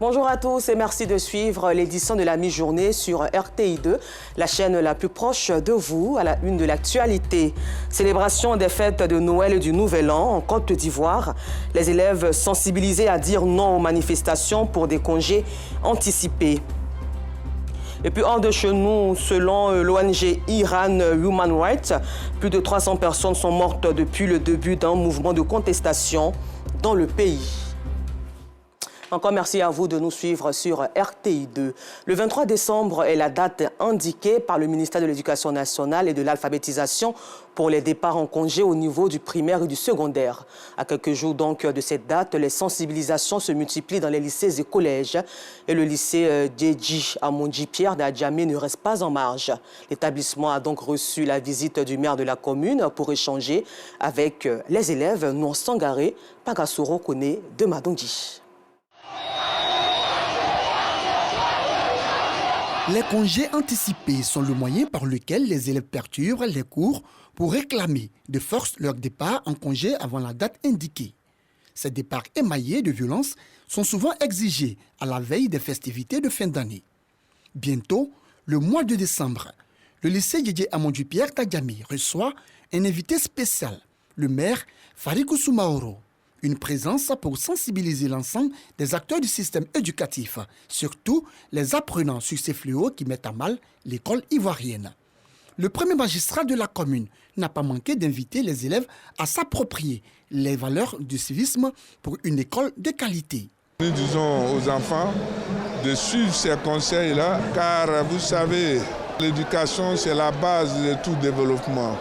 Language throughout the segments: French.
Bonjour à tous et merci de suivre l'édition de la mi-journée sur RTI2, la chaîne la plus proche de vous, à la une de l'actualité. Célébration des fêtes de Noël et du Nouvel An en Côte d'Ivoire. Les élèves sensibilisés à dire non aux manifestations pour des congés anticipés. Et puis hors de chez nous, selon l'ONG Iran Human Rights, plus de 300 personnes sont mortes depuis le début d'un mouvement de contestation dans le pays. Encore merci à vous de nous suivre sur RTI2. Le 23 décembre est la date indiquée par le ministère de l'Éducation nationale et de l'alphabétisation pour les départs en congé au niveau du primaire et du secondaire. À quelques jours donc de cette date, les sensibilisations se multiplient dans les lycées et collèges. Et le lycée Djedji Amondi Pierre d'Adjamé ne reste pas en marge. L'établissement a donc reçu la visite du maire de la commune pour échanger avec les élèves non sangarés, Pagasoro Kone de Madongi. Les congés anticipés sont le moyen par lequel les élèves perturbent les cours pour réclamer de force leur départ en congé avant la date indiquée. Ces départs émaillés de violence sont souvent exigés à la veille des festivités de fin d'année. Bientôt, le mois de décembre, le lycée Djedji Amondi Pierre d'Adjamé reçoit un invité spécial, le maire Farikou Soumaoro. Une présence pour sensibiliser l'ensemble des acteurs du système éducatif, surtout les apprenants sur ces fléaux qui mettent à mal l'école ivoirienne. Le premier magistrat de la commune n'a pas manqué d'inviter les élèves à s'approprier les valeurs du civisme pour une école de qualité. Nous disons aux enfants de suivre ces conseils-là, car vous savez, l'éducation c'est la base de tout développement.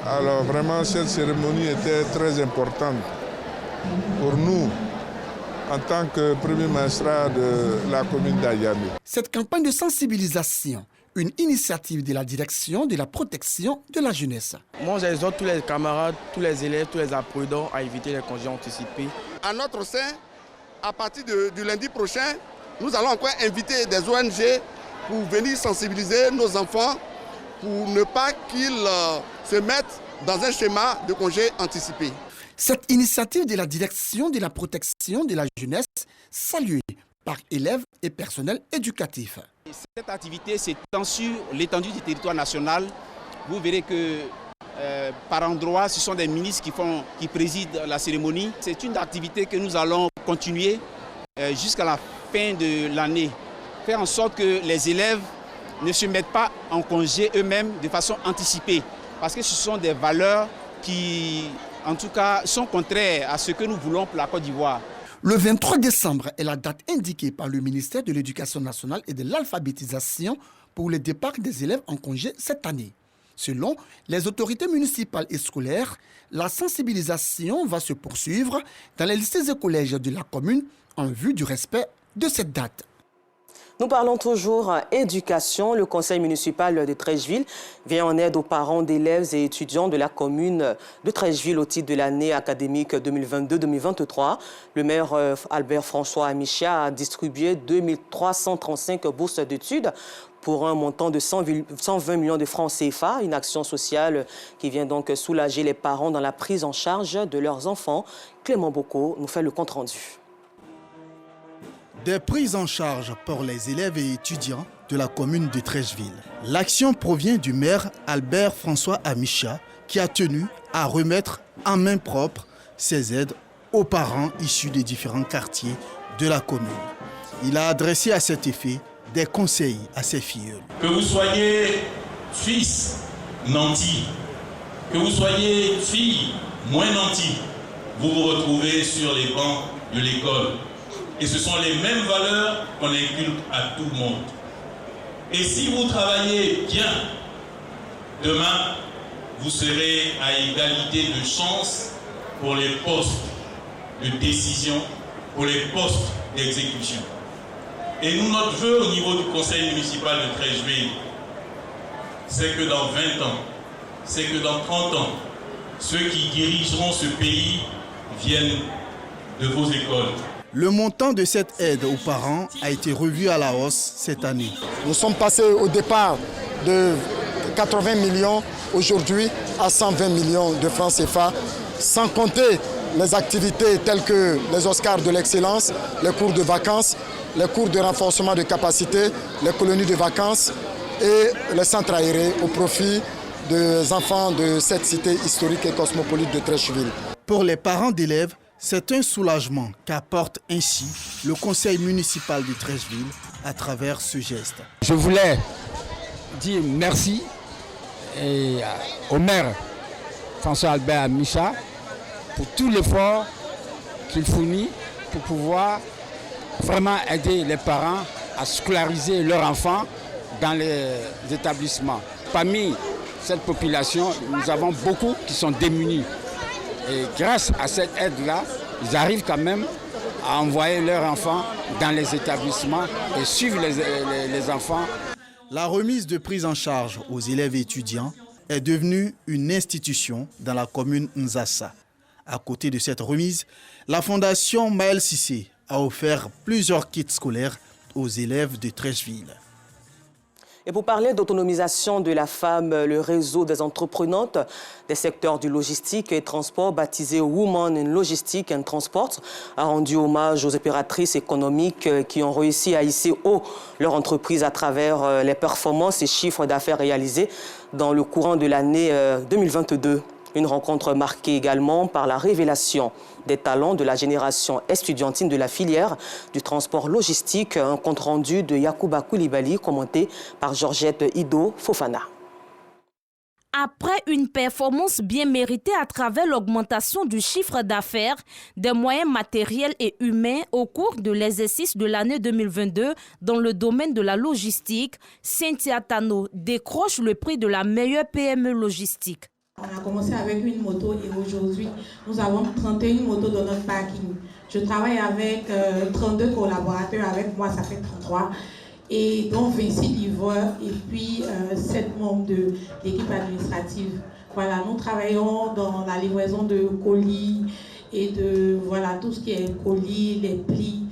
Alors vraiment cette cérémonie était très importante pour nous, en tant que premier magistrat de la commune d'Adjamé. Cette campagne de sensibilisation, une initiative de la direction de la protection de la jeunesse. Moi, j'exhorte tous les camarades, tous les élèves, tous les apprenants à éviter les congés anticipés. À notre sein, à partir du lundi prochain, nous allons encore inviter des ONG pour venir sensibiliser nos enfants pour ne pas qu'ils se mettent dans un schéma de congés anticipés. Cette initiative de la direction de la protection de la jeunesse, saluée par élèves et personnel éducatif. Cette activité s'étend sur l'étendue du territoire national. Vous verrez que par endroits, ce sont des ministres qui président la cérémonie. C'est une activité que nous allons continuer jusqu'à la fin de l'année. Faire en sorte que les élèves ne se mettent pas en congé eux-mêmes de façon anticipée. Parce que ce sont des valeurs qui, en tout cas, sont contraires à ce que nous voulons pour la Côte d'Ivoire. Le 23 décembre est la date indiquée par le ministère de l'Éducation nationale et de l'alphabétisation pour le départ des élèves en congé cette année. Selon les autorités municipales et scolaires, la sensibilisation va se poursuivre dans les lycées et collèges de la commune en vue du respect de cette date. Nous parlons toujours éducation. Le conseil municipal de Treichville vient en aide aux parents d'élèves et étudiants de la commune de Treichville au titre de l'année académique 2022-2023. Le maire Albert François Amicia a distribué 2335 bourses d'études pour un montant de 120 millions de francs CFA, une action sociale qui vient donc soulager les parents dans la prise en charge de leurs enfants. Clément Boko nous fait le compte-rendu. Des prises en charge pour les élèves et étudiants de la commune de Treichville. L'action provient du maire Albert François Amicia qui a tenu à remettre en main propre ces aides aux parents issus des différents quartiers de la commune. Il a adressé à cet effet des conseils à ses filles. Que vous soyez fils nantis, que vous soyez fille moins nantis, vous vous retrouvez sur les bancs de l'école. Et ce sont les mêmes valeurs qu'on inculque à tout le monde. Et si vous travaillez bien, demain, vous serez à égalité de chance pour les postes de décision, pour les postes d'exécution. Et nous, notre vœu au niveau du conseil municipal de Treichville, c'est que dans 20 ans, c'est que dans 30 ans, ceux qui dirigeront ce pays viennent de vos écoles. Le montant de cette aide aux parents a été revu à la hausse cette année. Nous sommes passés au départ de 80 millions aujourd'hui à 120 millions de francs CFA, sans compter les activités telles que les Oscars de l'excellence, les cours de vacances les cours de renforcement de capacité, les colonies de vacances et les centres aérés au profit des enfants de cette cité historique et cosmopolite de Treichville. Pour les parents d'élèves, c'est un soulagement qu'apporte ainsi le conseil municipal de Treichville à travers ce geste. Je voulais dire merci au maire François Albert Amicha pour tout l'effort qu'il fournit pour pouvoir vraiment aider les parents à scolariser leurs enfants dans les établissements. Parmi cette population, nous avons beaucoup qui sont démunis. Et grâce à cette aide-là, ils arrivent quand même à envoyer leurs enfants dans les établissements et suivre les enfants. La remise de prise en charge aux élèves et étudiants est devenue une institution dans la commune Nzassa. À côté de cette remise, la fondation Maël Cissé a offert plusieurs kits scolaires aux élèves de Treichville. Et pour parler d'autonomisation de la femme, le réseau des entreprenantes des secteurs du logistique et transport, baptisé Women in Logistics and Transport, a rendu hommage aux opératrices économiques qui ont réussi à hisser haut leur entreprise à travers les performances et chiffres d'affaires réalisés dans le courant de l'année 2022. Une rencontre marquée également par la révélation des talents de la génération estudiantine de la filière du transport logistique. Un compte rendu de Yacouba Koulibaly commenté par Georgette Ido Fofana. Après une performance bien méritée à travers l'augmentation du chiffre d'affaires, des moyens matériels et humains au cours de l'exercice de l'année 2022 dans le domaine de la logistique, Cynthia Tano décroche le prix de la meilleure PME logistique. On a commencé avec une moto et aujourd'hui, nous avons 31 motos dans notre parking. Je travaille avec 32 collaborateurs, avec moi ça fait 33, et dont 26 livreurs et puis 7 membres de l'équipe administrative. Voilà, nous travaillons dans la livraison de colis et de tout ce qui est colis, les plis.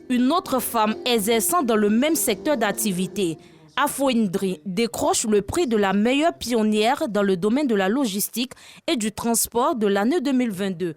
Une autre femme exerçant dans le même secteur d'activité, Afo Indri, décroche le prix de la meilleure pionnière dans le domaine de la logistique et du transport de l'année 2022.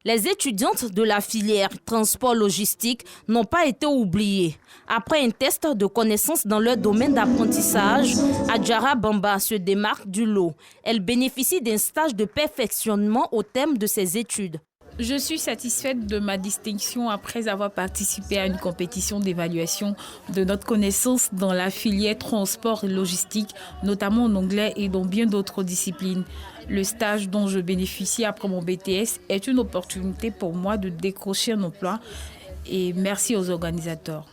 Les étudiantes de la filière transport logistique n'ont pas été oubliées. Après un test de connaissances dans leur domaine d'apprentissage, Adjara Bamba se démarque du lot. Elle bénéficie d'un stage de perfectionnement au terme de ses études. Je suis satisfaite de ma distinction après avoir participé à une compétition d'évaluation de notre connaissance dans la filière transport et logistique, notamment en anglais et dans bien d'autres disciplines. Le stage dont je bénéficie après mon BTS est une opportunité pour moi de décrocher un emploi et merci aux organisateurs.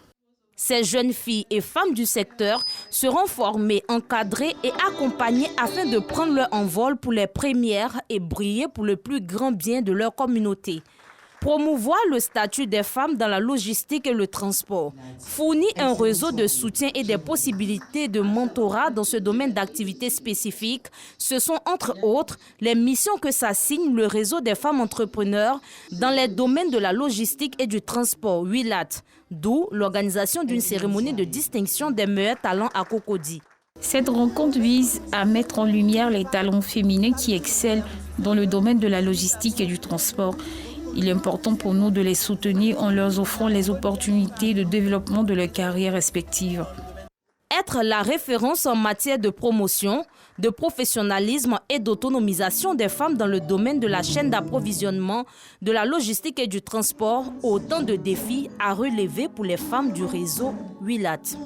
Ces jeunes filles et femmes du secteur seront formées, encadrées et accompagnées afin de prendre leur envol pour les premières et briller pour le plus grand bien de leur communauté. Promouvoir le statut des femmes dans la logistique et le transport, fournir un réseau de soutien et des possibilités de mentorat dans ce domaine d'activité spécifique, ce sont entre autres les missions que s'assigne le réseau des femmes entrepreneurs dans les domaines de la logistique et du transport, WILAT, d'où l'organisation d'une cérémonie de distinction des meilleurs talents à Cocody. Cette rencontre vise à mettre en lumière les talents féminins qui excellent dans le domaine de la logistique et du transport. Il est important pour nous de les soutenir en leur offrant les opportunités de développement de leurs carrières respectives. Être la référence en matière de promotion, de professionnalisme et d'autonomisation des femmes dans le domaine de la chaîne d'approvisionnement, de la logistique et du transport, autant de défis à relever pour les femmes du réseau WILAT.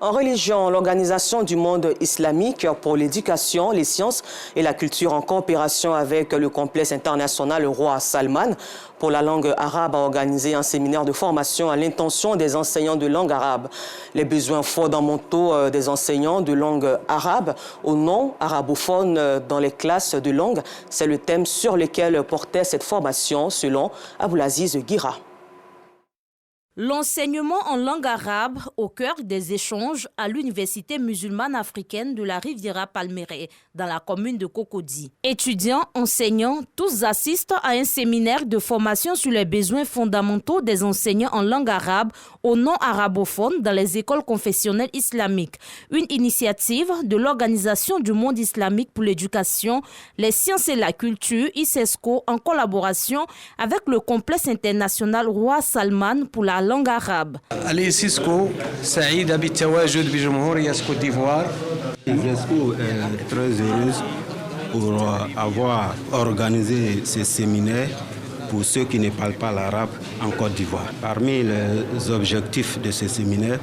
En religion, l'Organisation du monde islamique pour l'éducation, les sciences et la culture en coopération avec le complexe international Roi Salman pour la langue arabe a organisé un séminaire de formation à l'intention des enseignants de langue arabe. Les besoins fondamentaux des enseignants de langue arabe aux non-arabophones dans les classes de langue, c'est le thème sur lequel portait cette formation selon Aboulaziz Guira. L'enseignement en langue arabe au cœur des échanges à l'Université musulmane africaine de la Riviera Palmeraie, dans la commune de Cocody. Étudiants, enseignants, tous assistent à un séminaire de formation sur les besoins fondamentaux des enseignants en langue arabe aux non-arabophones dans les écoles confessionnelles islamiques. Une initiative de l'Organisation du monde islamique pour l'éducation, les sciences et la culture, ISESCO, en collaboration avec le complexe international Roi Salman pour la langue arabe. الإسكو سعيدة بالتواجد بجمهورية كوت ديفوار. l'ISESCO est très heureuse pour avoir organisé ce séminaire pour ceux qui ne parlent pas l'arabe en Côte d'Ivoire. Parmi les objectifs de ce séminaire,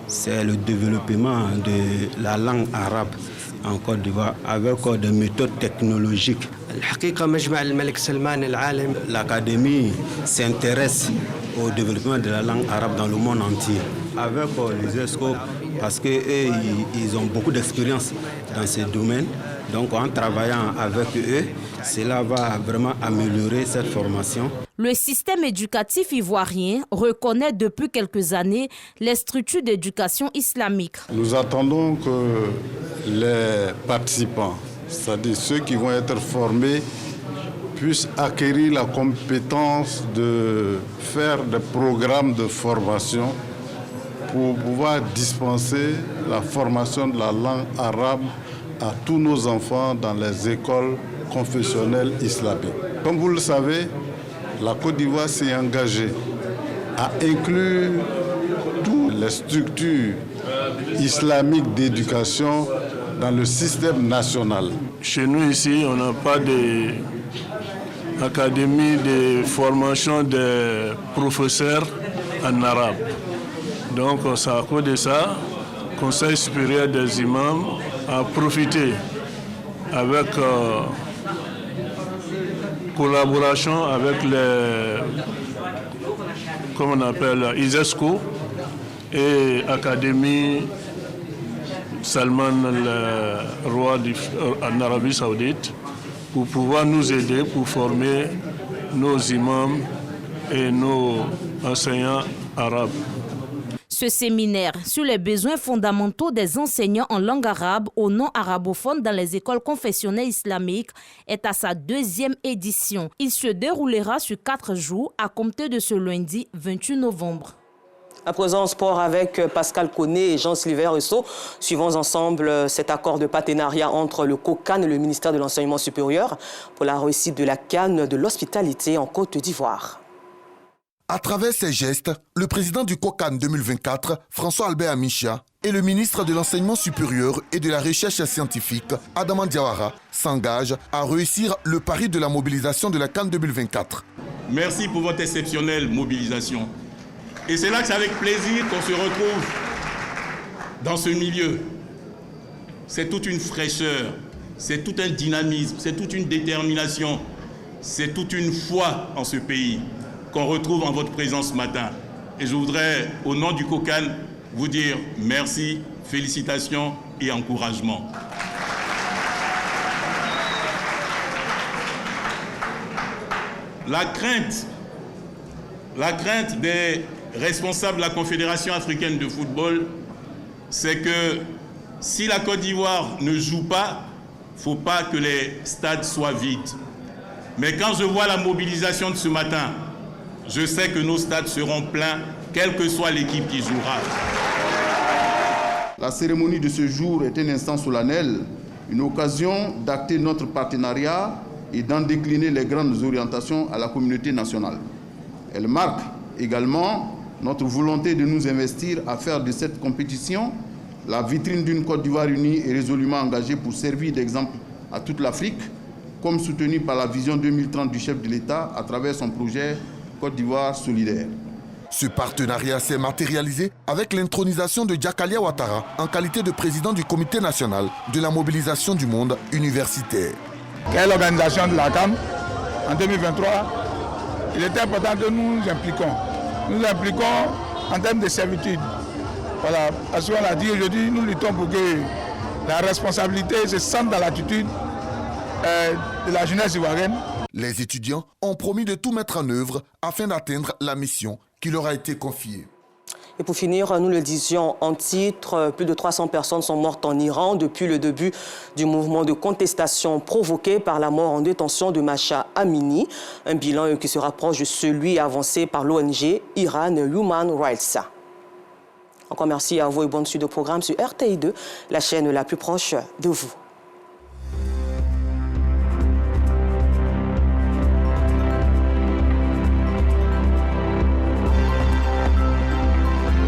c'est le développement de la langue arabe en Côte d'Ivoire avec des méthodes technologiques. L'Académie s'intéresse au développement de la langue arabe dans le monde entier. Avec l'ISESCO, parce qu'ils ont beaucoup d'expérience dans ce domaine. Donc en travaillant avec eux, cela va vraiment améliorer cette formation. Le système éducatif ivoirien reconnaît depuis quelques années les structures d'éducation islamique. Nous attendons que les participants, c'est-à-dire ceux qui vont être formés, puissent acquérir la compétence de faire des programmes de formation pour pouvoir dispenser la formation de la langue arabe à tous nos enfants dans les écoles confessionnelles islamiques. Comme vous le savez, la Côte d'Ivoire s'est engagée à inclure toutes les structures islamiques d'éducation dans le système national. Chez nous ici, on n'a pas d'académie de formation des professeurs en arabe. Donc c'est à cause de ça, le Conseil supérieur des imams a profité avec collaboration avec les, comment on appelle, ISESCO et Académie Salman, le roi en Arabie Saoudite, pour pouvoir nous aider pour former nos imams et nos enseignants arabes. Ce séminaire sur les besoins fondamentaux des enseignants en langue arabe aux non-arabophones dans les écoles confessionnelles islamiques est à sa 2e édition. Il se déroulera sur 4 jours à compter de ce lundi 28 novembre. À présent, sport avec Pascal Koné et Jean-Sylvain Rousseau. Suivons ensemble cet accord de partenariat entre le COCAN et le ministère de l'Enseignement supérieur pour la réussite de la CAN de l'hospitalité en Côte d'Ivoire. À travers ces gestes, le président du COCAN 2024, François-Albert Amicha, et le ministre de l'Enseignement supérieur et de la Recherche scientifique, Adama Diawara, s'engagent à réussir le pari de la mobilisation de la CAN 2024. Merci pour votre exceptionnelle mobilisation. Et c'est là que c'est avec plaisir qu'on se retrouve dans ce milieu. C'est toute une fraîcheur, c'est tout un dynamisme, c'est toute une détermination, c'est toute une foi en ce pays qu'on retrouve en votre présence ce matin. Et je voudrais, au nom du COCAN, vous dire merci, félicitations et encouragement. La crainte des responsables de la Confédération africaine de football, c'est que si la Côte d'Ivoire ne joue pas, il ne faut pas que les stades soient vides. Mais quand je vois la mobilisation de ce matin, je sais que nos stades seront pleins, quelle que soit l'équipe qui jouera. La cérémonie de ce jour est un instant solennel, une occasion d'acter notre partenariat et d'en décliner les grandes orientations à la communauté nationale. Elle marque également notre volonté de nous investir à faire de cette compétition la vitrine d'une Côte d'Ivoire unie et résolument engagée pour servir d'exemple à toute l'Afrique, comme soutenu par la vision 2030 du chef de l'État à travers son projet Côte d'Ivoire solidaire. Ce partenariat s'est matérialisé avec l'intronisation de Jakalia Ouattara en qualité de président du comité national de la mobilisation du monde universitaire. Quelle l'organisation de la CAN en 2023, il est important que nous nous impliquons. Nous impliquons en termes de servitude. Voilà, parce qu'on l'a dit aujourd'hui, nous luttons pour que la responsabilité se sente dans l'attitude de la jeunesse ivoirienne. Les étudiants ont promis de tout mettre en œuvre afin d'atteindre la mission qui leur a été confiée. Et pour finir, nous le disions en titre, plus de 300 personnes sont mortes en Iran depuis le début du mouvement de contestation provoqué par la mort en détention de Mahsa Amini. Un bilan qui se rapproche de celui avancé par l'ONG Iran Human Rights. Encore merci à vous et bonne suite de programme sur RTI2, la chaîne la plus proche de vous.